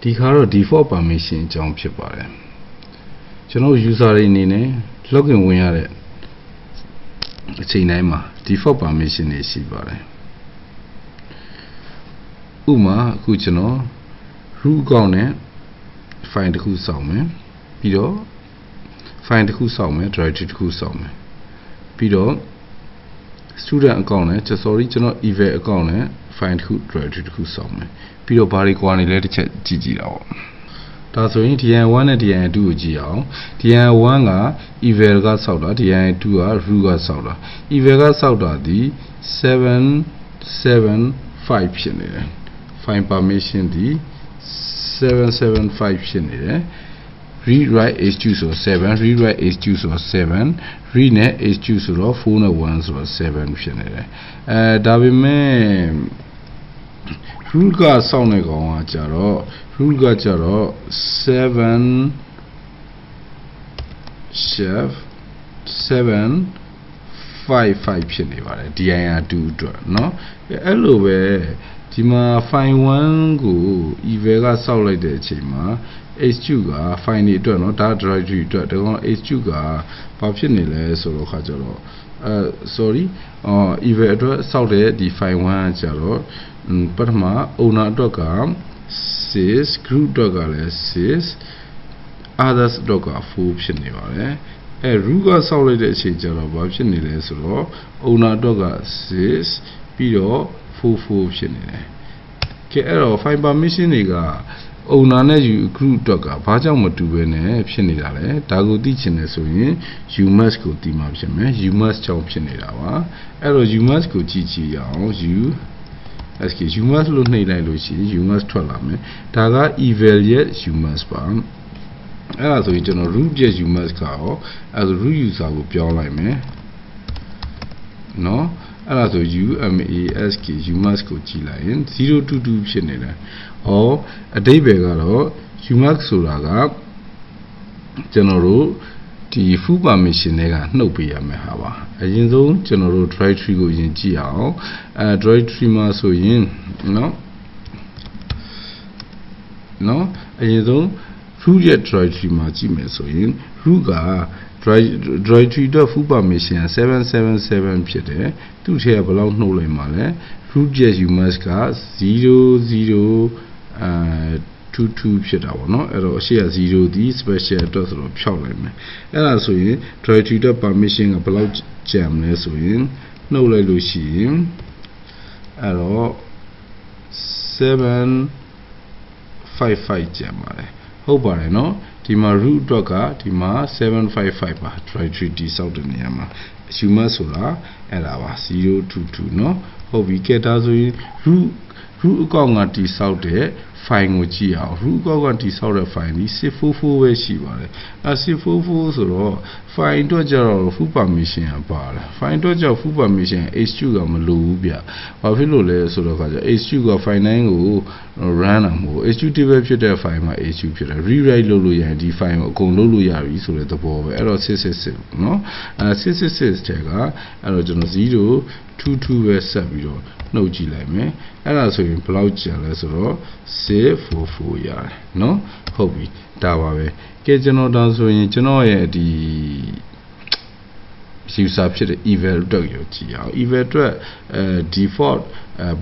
ဒီခါတော့ default permission အကြောင်းဖြစ်ပါတယ်ကျွန်တော် user တွေအနေနဲ့ login ဝင်ရတဲ့အချိန်တိုင်းမှာ default permission တွေရှိပါတယ်ဥပမာအခုကျွန်တော် root account နဲ့ file တစ်ခုစောင့်မယ်ပြီးတော့ file တစ်ခုစောင့်မယ် directory တစ်ခုစောင့်မယ်ပြီးတော့ student account နဲ့ကျွန်တော် eval account နဲ့ file တစ်ခု directory တစ်ခုစောင့်မယ်ပြီးတော့ဘာတွေကွာနေလဲတစ်ချက်ကြည့်တာပေါ့ဒါဆိုရင် DIN1 နဲ့ DIN2 ကိုကြည့်အောင် DIN1 က eval ကစောက်တာ DIN2 က root ကစောက်တာ eval ကစောက်တာဒီ 775 ဖြစ်နေတယ် file permission ဒီ 775 ဖြစ်နေတယ် read write h2 ဆို7 read write h2 ဆို7 read နဲ့ h2 ဆိုတော့4နဲ့1ဆိုတော့7ဖြစ်နေတယ်ဒါပေမဲ့ root ကစောင့်နေကောင်ကကြတော့ root ကကြတော့7 chef 755ဖြစ်နေပါတယ် dir2 အတွက်เนาะအဲ့လိုပဲဒီမှာ file 1ကို eval ကစောက်လိုက်တဲ့အချိန်မှာ h2 က file တွေအတွက်เนาะဒါ directory အတွက်ဒါကောင် h2 ကဘာဖြစ်နေလဲဆိုတော့ခါကြတော့sorry eval အတွက်စောက်တဲ့ဒီ file 1ကကြတော့ပထမ owner အတွက်က6 group အတွက်ကလည်း6 others အတွက်က4ဖြစ်နေပါတယ်root ကစောက်လိုက်တဲ့အချိန်ကျတော့ဘာဖြစ်နေလဲဆိုတော့ owner အတွက်က6ပြီးတော့44ဖြစ်နေတယ်ကဲအဲ့တော့ file permission တွေက owner နဲ့ group အတွက်ကဘာကြောင့်မတူဘဲနဲ့ဖြစ်နေတာလဲဒါကိုသိချင်တယ်ဆိုရင် umas ကိုသိမှဖြစ်မယ် umas ကြောင့်ဖြစ်နေတာပါအဲ့တော့ umas ကိုကြည့်အောင် umas လို့နှိပ်လိုက်လို့ရှိရင် umas ထွက်လာမယ်ဒါက eval ရဲ့ umas ပါအဲ့ဒါဆိုရင်ကျွန်တော် root ရဲ့ umas ကရောအဲ့ဒါ root user ကိုပြောင်းလိုက်မယ်နော်အဲ့ဒါဆို umas ကိုကြည့်လိုက်ရင်022ဖြစ်နေတယ်အဓိပ္ပာယ်ကတော့ umas ဆိုတာကကျွန်တော်တို့ဒီ full permission တွေကနှုတ်ပေးရမယ်ဟာပါအရင်ဆုံးကျွန်တော်တို့ directory ကိုရင်ကြည့်အောင်directory မှာဆိုရင်နော်အရင်ဆုံး root ရဲ့ directory မှာကြည့်မယ်ဆိုရင် root က directory အတွက် full permission 777ဖြစ်တယ်သူ့ထဲကဘယ်လောက်နှုတ်လိုက်မှာလဲ root ရဲ့ umas က0022ဖြစ်တာပေါ့နော်အဲ့တော့အရှိက0ဒီ special အတွက်ဆိုတော့ဖြောက်လိုက်မယ်အဲ့ဒါဆိုရင် directory အတွက် permission ကဘယ်လောက်ကျန်မလဲဆိုရင်နှုတ်လိုက်လို့ရှိရင်အဲ့တော့755ကျန်ပါတယ်ဟုတ်ပါတယ်နော်ဒီမှာ root အတွက်ကဒီမှာ755ပါ directory တိစောက်တဲ့နေရာမှာ umas ဆိုတာအဲ့ဒါပါ022เนาะဟုတ်ပြီကဲဒါဆိုရင် root အကောင့်ကတိစောက်တဲ့ file ကိုကြည့်အောင် root အကောင့်ကတိစောက်တဲ့ file ဒီ644ပဲရှိပါတယ်644ဆိုတော့ file အတွက်ကျတော့ full permission ကပါတယ် file အတွက်ကျတော့ full permission h2 ကမလိုဘူးဗျဘာဖြစ်လို့လဲဆိုတော့ခါကျ h2 က file 9ကို run တာမဟုတ် h2 table ဖြစ်တဲ့ file မှာ h2 ဖြစ်တယ် rewrite လုပ်လို့ရရင်ဒီ file ကိုအကုန်လုပ်လို့ရပြီဆိုတဲ့သဘောပဲအဲ့တော့666เนาะ666တဲ့ကအဲ့တော့ကျွန်တော်022ပဲဆက်ပြီးတော့နှုတ်ကြည့်လိုက်မယ်အဲ့ဒါဆိုရင်ဘယ်လောက်ကျန်လဲဆိုတော့644ရတယ်เนาะဟုတ်ပြီဒါပါပဲကဲကျွန်တော်ဒါဆိုရင်ကျွန်တော်ရဲ့ဒီ user ဖြစ်တဲ့ eval အတွက်ကိုကြည့်အောင် eval အတွက် default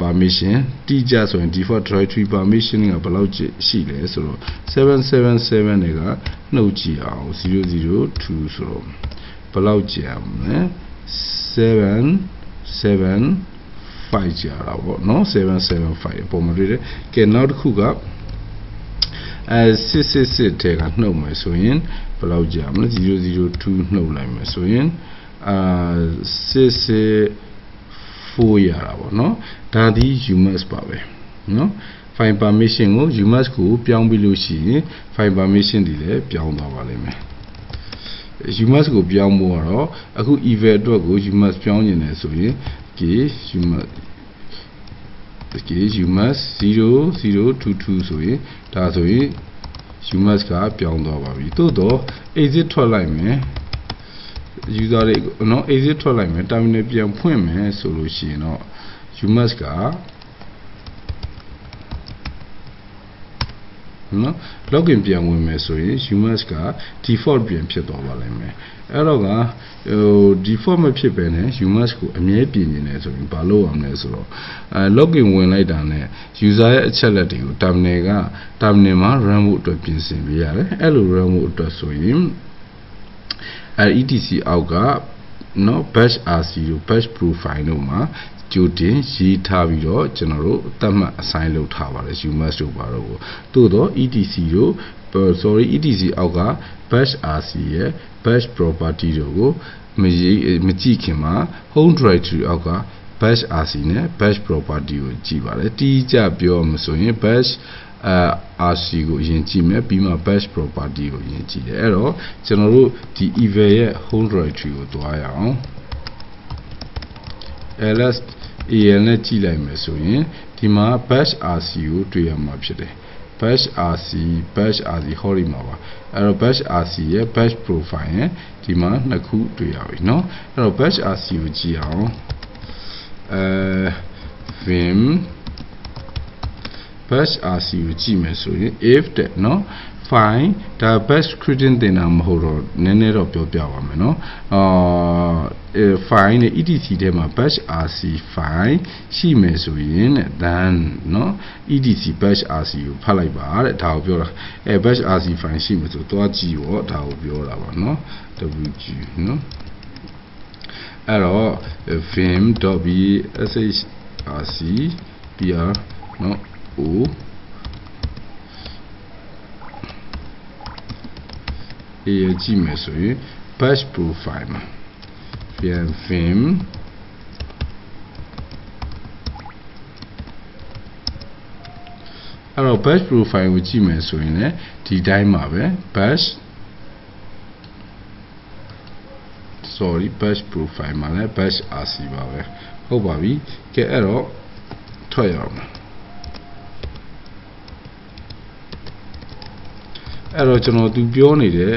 permission တိကျဆိုရင် default directory permission ကဘယ်လောက်ရှိလဲဆိုတော့777တွေကနှုတ်ကြည့်အောင်002ဆိုတော့ဘယ်လောက်ကျန်မလဲ775ကြာတာပေါ့နော်775အပေါ်မှာတွေ့တယ်ကဲနောက်တစ်ခုက666ထဲကနှုတ်မယ်ဆိုရင်ဘယ်လောက်ကြာမလဲ002နှုတ်လိုက်မယ်ဆိုရင်664ရတာပေါ့နော်ဒါဒီ umas ပါပဲနော် file permission ကို umas ကိုပြောင်းပြီးလို့ရှိရင် file permission တွေလည်းပြောင်းသွားပါလိမ့်မယ်umas ကိုပြောင်းဖို့ကတော့အခု eval အတွက်ကို umas ပြောင်းနေတယ်ဆိုရင်umas 0022ဆိုရင်ဒါဆိုရင် umas ကပြောင်းသွားပါပြီသို့တော့ exit ထွက်လိုက်မယ် user တွေနော် exit ထွက်လိုက်မယ် terminal ပြန်ဖွင့်မယ်ဆိုလို့ရှိရင်တော့ umas က နော် login ပြန်ဝင်မယ်ဆိုရင် UMask က default ပြန်ဖြစ်သွားပါလိမ့်မယ်အဲ့တော့ကdefault မဖြစ်ဘဲနဲ့ UMask ကိုအမြဲပြင်နေတယ်ဆိုရင်ဘာလုပ်ရမလဲဆိုတော့login ဝင်လိုက်တာနဲ့ user ရဲ့အချက်လက်တွေကို terminal မှာ run ဖို့အတွက်ပြင်ဆင်ပေးရတယ်အဲ့လို run ဖို့အတွက်ဆိုရင် etc အောက်ကနော် bash rc တို့ bash profile တို့မှာကြိုတင်ရေးထားပြီးတော့ကျွန်တော်တို့သတ်မှတ် assign လုပ်ထားပါတယ် UMask တို့ပါတော့တိုးတော့ etc တို့ etc အောက်က bash rc ရဲ့ bash property တို့ကိုမကြည့်ခင်မှာ home directory အောက်က bash rc နဲ့ bash property ကိုကြည့်ပါတယ်တီးကြပြောမှဆိုရင် bash rc ကိုအရင်ကြည့်မယ်ပြီးမှ bash property ကိုအရင်ကြည့်တယ်အဲ့တော့ကျွန်တော်တို့ဒီ eval ရဲ့ home directory ကိုသွားရအောင် ls al နဲ့ကြည့်လိုက်မယ်ဆိုရင်ဒီမှာ bash rc ကိုတွေ့ရမှာဖြစ်တယ် bash rc ဟောဒီမှာပါအဲ့တော့ bash rc ရဲ့ bash profile ရဲ့ဒီမှာနှစ်ခုတွေ့ရပြီเนาะအဲ့တော့ bash rc ကိုကြည့်အောင်vim bash rc ကိုကြည့်မယ်ဆိုရင် if တဲ့เนาะ fine ဒါ bash scripting တင်တာမဟုတ်တော့နည်းနည်းတော့ပြောပြပါမယ်เนาะfile နဲ့ etc ထဲမှာ bash rc file ရှိမယ်ဆိုရင်တဲ့ then เนาะ etc bash rc ကိုဖတ်လိုက်ပါတဲ့ဒါကိုပြောတာbash rc file ရှိမယ်ဆိုသွားကြည့်ရောဒါကိုပြောတာပါเนาะ wg เนาะအဲ့တော့ vim.bshrc br เนาะ oကြည့်မယ်ဆိုရင် bash profile မှာပြန် vim အဲ့တော့ bash profile ကိုကြည့်မယ်ဆိုရင်လည်းဒီတိုင်းမှာပဲ bash profile မှာလည်း bash rc ပါပဲဟုတ်ပါပြီကဲအဲ့တော့ထွက်ရအောင်အဲ့တော့ကျွန်တော်သူပြောနေတဲ့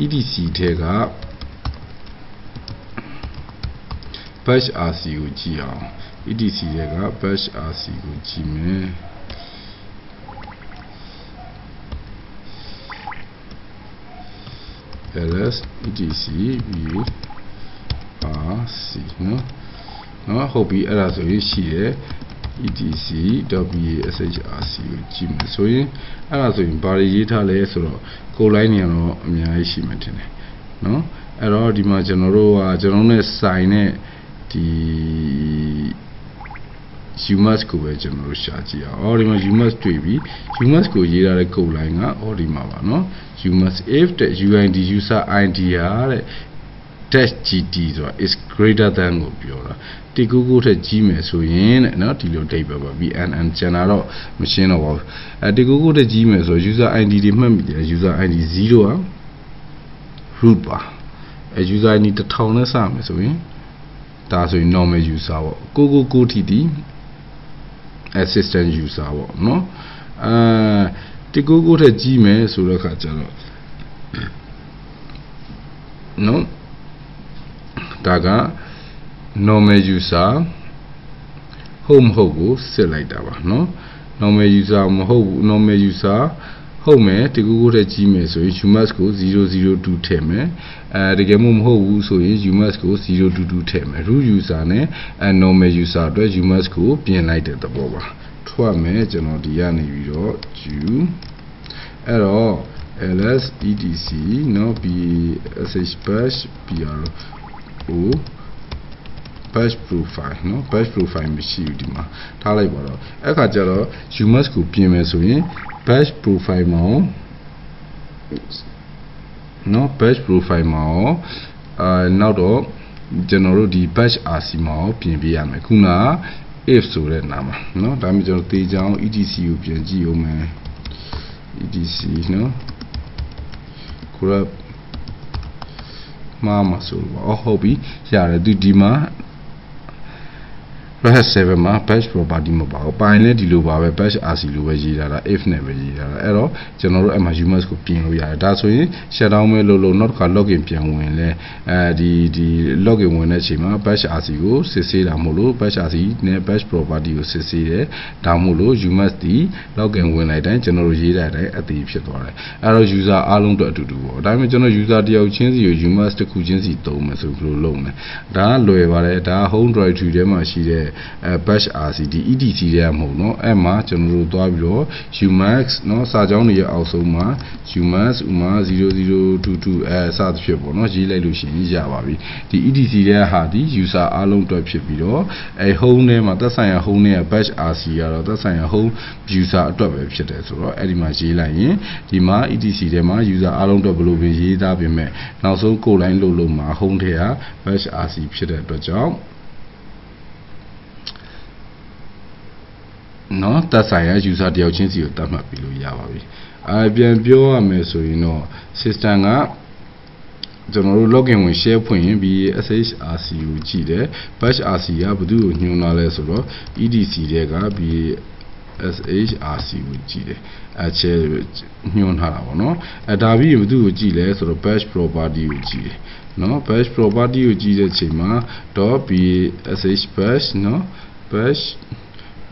etc ထဲက bash rc ကိုကြည့်အောင် etc ထဲက bash rc ကိုကြည့်မယ် ls etc view rc နော်ဟုတ်ပြီအဲ့ဒါဆိုရင်ရှိတယ် etc.bashrc ကိုကြည့်မယ်ဆိုရင်အဲ့ဒါဆိုရင်ဘာတွေရေးထားလဲဆိုတော့ကိုလိုင်းနေတော့အများကြီးရှိမှထင်တယ်နော်အဲ့တော့ဒီမှာကျွန်တော်တို့နဲ့ဆိုင်နဲ့ဒီ UMask ကိုပဲကျွန်တော်တို့ရှာကြည့်အောင်ဒီမှာ UMask တွေ့ပြီ UMask ကိုရေးထားတဲ့ကိုလိုင်းကဒီမှာပါနော် UMask if တဲ့ uid user id တဲ့ -gt ဆိုတာ is greater than ကိုပြောတာတီကူကိုထက်ကြီးမယ်ဆိုရင်တဲ့နော်ဒီလိုတိတ်ပဲပါ bnn ကျန်တာတော့မရှင်းတော့ပါဘူးတီကူကိုထက်ကြီးမယ်ဆို user id တွေမှတ်မိတယ် user id 0က root ပါuser id 1000နဲ့စမယ်ဆိုရင်ဒါဆိုရင် normal user ပေါ့ကိုထီတီ assistant user ပေါ့နော်တီကူထက်ကြီးမယ်ဆိုတော့ခါကျတော့နော်ဒါက normal user ဟုတ်မဟုတ်ကိုစစ်လိုက်တာပါเนาะ normal user မဟုတ်ဘူး normal user ဟုတ်မယ်တကူကိုထက်ကြီးမယ်ဆိုရင် UMask ကို002ထည့်မယ်တကယ်မဟုတ်ဘူးဆိုရင် UMask ကို022ထည့်မယ် root user နဲ့ normal user အတွက် UMask ကိုပြင်လိုက်တဲ့သဘောပါထွက်မယ်ကျွန်တော်ဒီကနေပြီးတော့ အဲ့တော့ ls etc เนาะ bsh bash br o bash profile เนาะ bash profile မရှိဘူးဒီမှာထားလိုက်ပါတော့အဲ့ခါကျတော့ UMask ကိုပြင်မယ်ဆိုရင် bash profile မှာเนาะ bash profile မှာနောက်တော့ကျွန်တော်တို့ဒီ bash rc မှာပြင်ပြရမယ်ခုန if ဆိုတဲ့နာမเนาะဒါမှကျွန်တော်တေချောင်း etc ကိုပြင်ကြည့်အောင်မယ် etc เนาะကိုရမှာဆိုတော့ဟုတ်ပြီရတယ်သူဒီမှာ batch 7မှာ batch property မပါဘူးပိုင်းလဲဒီလိုပါပဲ batch RC လိုပဲရေးထားတာ if နဲ့ပဲရေးထားတာအဲ့တော့ကျွန်တော်တို့အမှ UMask ကိုပြင်လို့ရတယ်ဒါဆိုရင် shutdown ပဲလို့နောက်တစ်ခါ login ပြန်ဝင်လဲဒီ login ဝင်တဲ့အချိန်မှာ batch RC ကိုစစ်ဆေးတာမို့လို့ batch RC နဲ့ batch property ကိုစစ်ဆေးတယ်ဒါမို့လို့ UMask ဒီ login ဝင်လိုက်တိုင်းကျွန်တော်တို့ရေးတဲ့အတိုင်းအသေးဖြစ်သွားတယ်အဲ့တော့ user အားလုံးအတွက်အတူတူပေါ့ဒါပေမဲ့ကျွန်တော် user တယောက်ချင်းစီကို UMask တစ်ခုချင်းစီသုံးမယ်ဆိုလို့လုပ်မယ်ဒါကလွယ်ပါတယ်ဒါ home directory ထဲမှာရှိတဲ့batch RC ဒီ etc ထဲမှာမဟုတ်เนาะအဲ့မှာကျွန်တော်တို့သွားပြီးတော့ UMask เนาะစာကြောင်းတွေရဲ့အောက်ဆုံးမှာ UMask ဥမာ 0022 စသဖြင့်ပေါ့เนาะရေးလိုက်လို့ရှိရင်ရပါပြီဒီ etc ထဲဟာဒီ user အားလုံးအတွက်ဖြစ်ပြီးတော့အဲ home ထဲမှာသက်ဆိုင်ရာ home ထဲက batch RC ကတော့သက်ဆိုင်ရာ home user အတွက်ပဲဖြစ်တယ်ဆိုတော့အဲ့ဒီမှာရေးလိုက်ရင်ဒီမှာ etc ထဲမှာ user အားလုံးအတွက်ဘယ်လိုပဲရေးသားပြင်မဲ့နောက်ဆုံး code line လို့မှာ home ထဲက batch RC ဖြစ်တဲ့အတွက်ကြောင့်နော်သက်ဆိုင်ရာ user တယောက်ချင်းစီကိုတတ်မှတ်ပြီးလို့ရပါပြီပြန်ပြောရမယ်ဆိုရင်တော့ system ကကျွန်တော်တို့ login ဝင် share ဖွင့်ရင်ဒီ SHRC ကိုကြည့်တယ် batch RC ကဘယ်သူ့ကိုညွှန်းလာလဲဆိုတော့ EDC တဲ့က SHRC ကိုကြည့်တယ်ချဲညွှန်းထားတာပေါ့နော်ဒါပြီးရင်ဘယ်သူ့ကိုကြည့်လဲဆိုတော့ batch property ကိုကြည့်တယ်နော် batch property ကိုကြည့်တဲ့ချိန်မှာ .bash batch နော် batch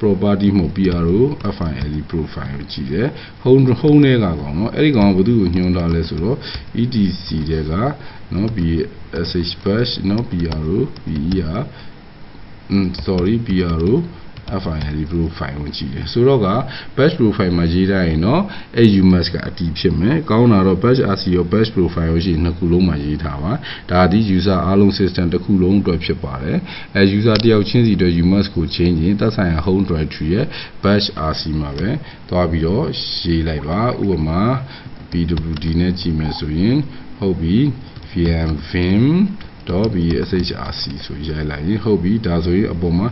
property မို့ PRO FILE profile ကိုကြည့်တယ် home ထဲကကောင်နော်အဲ့ဒီကောင်ကဘယ်သူ့ကိုညွှန်းထားလဲဆိုတော့ EDC တဲ့ကနော် BSH batch နော် PRO PRO FILE profile ကိုကြည့်တယ်ဆိုတော့က batch profile မှာရေးထားရင်တော့အဲ့ UMask ကအတည်ဖြစ်မယ်ကောင်းတာတော့ batch RC ရော batch profile ရောရှိရင်နှစ်ခုလုံးမှာရေးထားပါဒါဒီ user အားလုံး system တစ်ခုလုံးအတွက်ဖြစ်ပါတယ်အဲ user တယောက်ချင်းစီအတွက် UMask ကိုchangeရင်သက်ဆိုင်ရာ home directory ရဲ့ batch RC မှာပဲသွားပြီးတော့ရေးလိုက်ပါဥပမာ pwd နဲ့ကြည့်မယ်ဆိုရင်ဟုတ်ပြီ vim.bshrc ဆိုရိုက်လိုက်ရင်ဟုတ်ပြီဒါဆိုရင်အပေါ်မှာ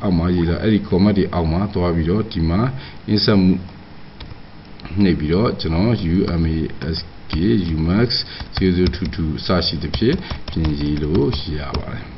အောက်မှာရေးတာအဲ့ဒီ comment တွေအောက်မှာသွားပြီးတော့ဒီမှာ insert နှိပ်ပြီးတော့ကျွန်တော် UMask 00222စရှိသဖြင့်ပြင်ရေးလို့ရပါတယ်